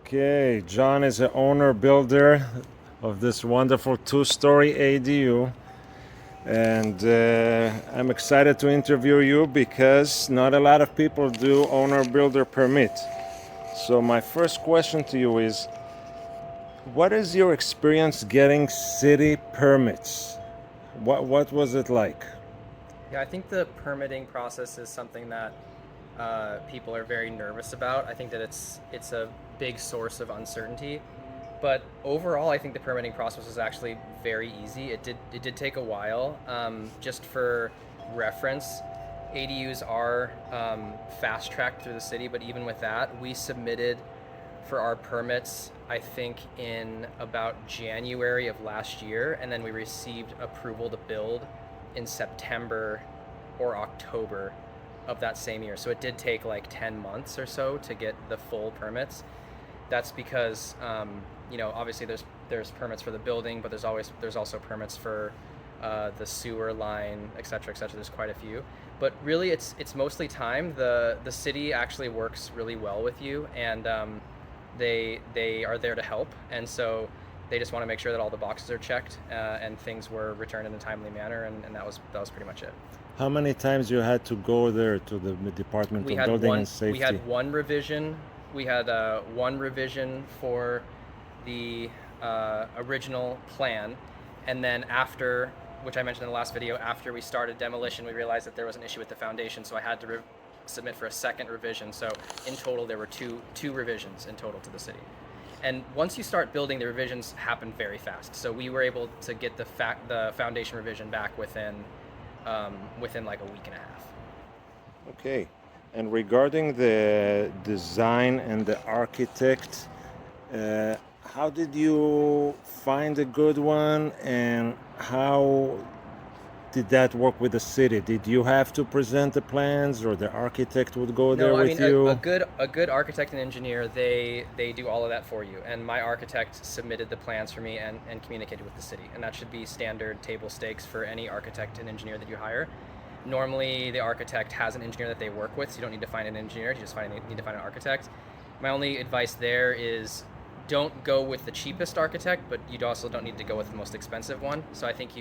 Okay, John is the owner builder of this wonderful two-story ADU, and I'm excited to interview you because not a lot of people do owner builder permit. So my first question to you is, what is your experience getting city permits? What was it like? Yeah, I think the permitting process is something that people are very nervous about. I think that it's a big source of uncertainty. But overall, I think the permitting process was actually very easy. It did take a while. Just for reference, ADUs are fast tracked through the city, but even with that, we submitted for our permits, I think, in about January of last year, and then we received approval to build in September or October of that same year. So it did take like 10 months or so to get the full permits. That's because obviously there's permits for the building, but there's also permits for the sewer line, et cetera, et cetera. There's quite a few, but really it's mostly time. The city actually works really well with you, and they are there to help, and so they just want to make sure that all the boxes are checked and things were returned in a timely manner, and that was pretty much it. How many times you had to go there to the Department We of had Building and one we Safety? had one revision. We had one revision for the original plan, and then after, which I mentioned in the last video, after we started demolition, we realized that there was an issue with the foundation, so I had to submit for a second revision. So in total, there were two revisions in total to the city. And once you start building, the revisions happen very fast. So we were able to get the foundation revision back within like a week and a half. Okay. And regarding the design and the architect, uh, how did you find a good one, and how did that work with the city? Did you have to present the plans, or the architect would go there No, I with mean a you? good architect and engineer, they do all of that for you. And my architect submitted the plans for me and communicated with the city. And that should be standard table stakes for any architect and engineer that you hire. Normally the architect has an engineer that they work with, so you don't need to find an engineer, you just need to find an architect. My only advice there is don't go with the cheapest architect, but you also don't need to go with the most expensive one. So I think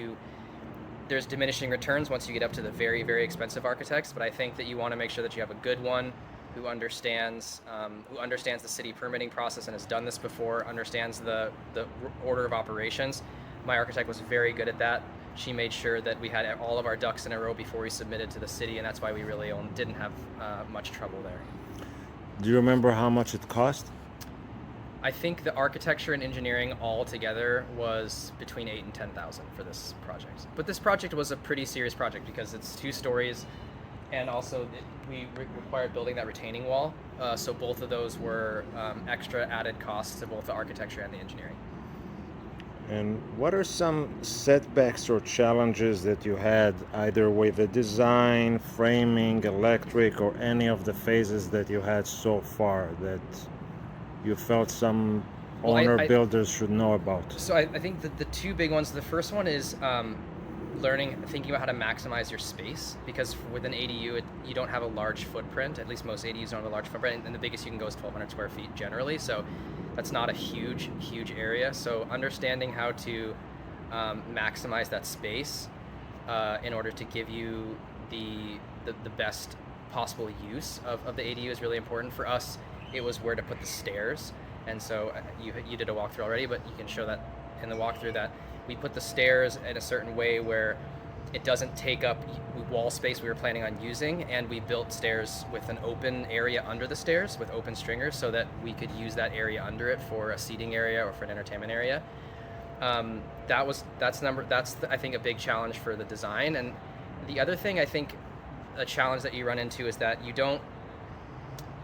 there's diminishing returns once you get up to the very, very expensive architects, but I think that you want to make sure that you have a good one who understands the city permitting process and has done this before, understands the order of operations. My architect was very good at that. She made sure that we had all of our ducks in a row before we submitted to the city, and that's why we really didn't have much trouble there. Do you remember how much it cost? I think the architecture and engineering all together was between 8 and 10,000 for this project. But this project was a pretty serious project because it's 2 stories, and also we required building that retaining wall. So both of those were extra added costs to both the architecture and the engineering. And what are some setbacks or challenges that you had, either with the design, framing, electric, or any of the phases that you had so far that you felt some Well, owner builders should know about? so I think that the two big ones. The first one is thinking about how to maximize your space, because with an ADU, you don't have a large footprint. At least most ADUs don't have a large footprint, and the biggest you can go is 1,200 square feet generally. So that's not a huge area. So understanding how to maximize that space in order to give you the best possible use of the ADU is really important. For us, it was where to put the stairs, and so you did a walkthrough already, but you can show that in the walkthrough that we put the stairs in a certain way where it doesn't take up wall space we were planning on using, and we built stairs with an open area under the stairs with open stringers so that we could use that area under it for a seating area or for an entertainment area. I think a big challenge for the design. And the other thing, I think a challenge that you run into is that you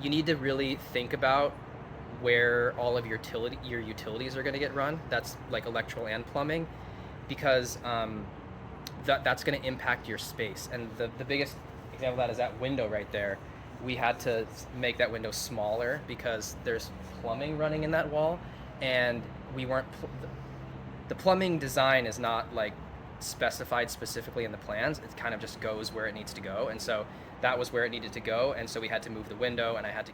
need to really think about where all of your utilities are going to get run. That's like electrical and plumbing, because that's going to impact your space. And the biggest example of that is that window right there. We had to make that window smaller because there's plumbing running in that wall, and we weren't. The plumbing design is not like specified specifically in the plans. It kind of just goes where it needs to go, and so that was where it needed to go. And so we had to move the window, and I had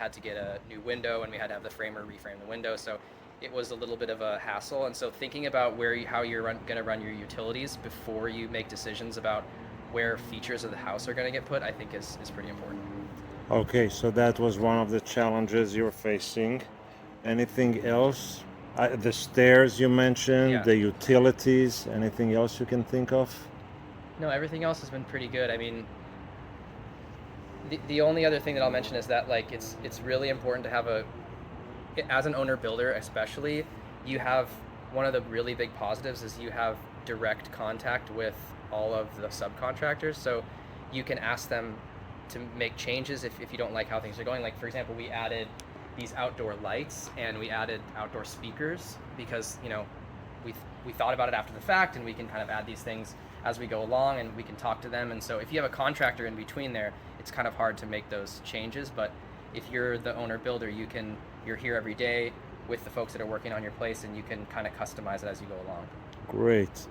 had to get a new window, and we had to have the framer reframe the window. So it was a little bit of a hassle. And so thinking about how you're going to run your utilities before you make decisions about where features of the house are going to get put, I think is pretty important. Okay, so that was one of the challenges you're facing. Anything else? The stairs you mentioned, Yeah. the utilities, anything else you can think of? No, everything else has been pretty good. I mean, the only other thing that I'll mention is that like it's really important to have as an owner builder especially, you have one of the really big positives is you have direct contact with all of the subcontractors, so you can ask them to make changes if you don't like how things are going. Like for example, we added these outdoor lights and we added outdoor speakers because we thought about it after the fact, and we can kind of add these things as we go along, and we can talk to them. And so if you have a contractor in between there, it's kind of hard to make those changes. But if you're the owner builder, you're here every day with the folks that are working on your place, and you can kind of customize it as you go along. Great.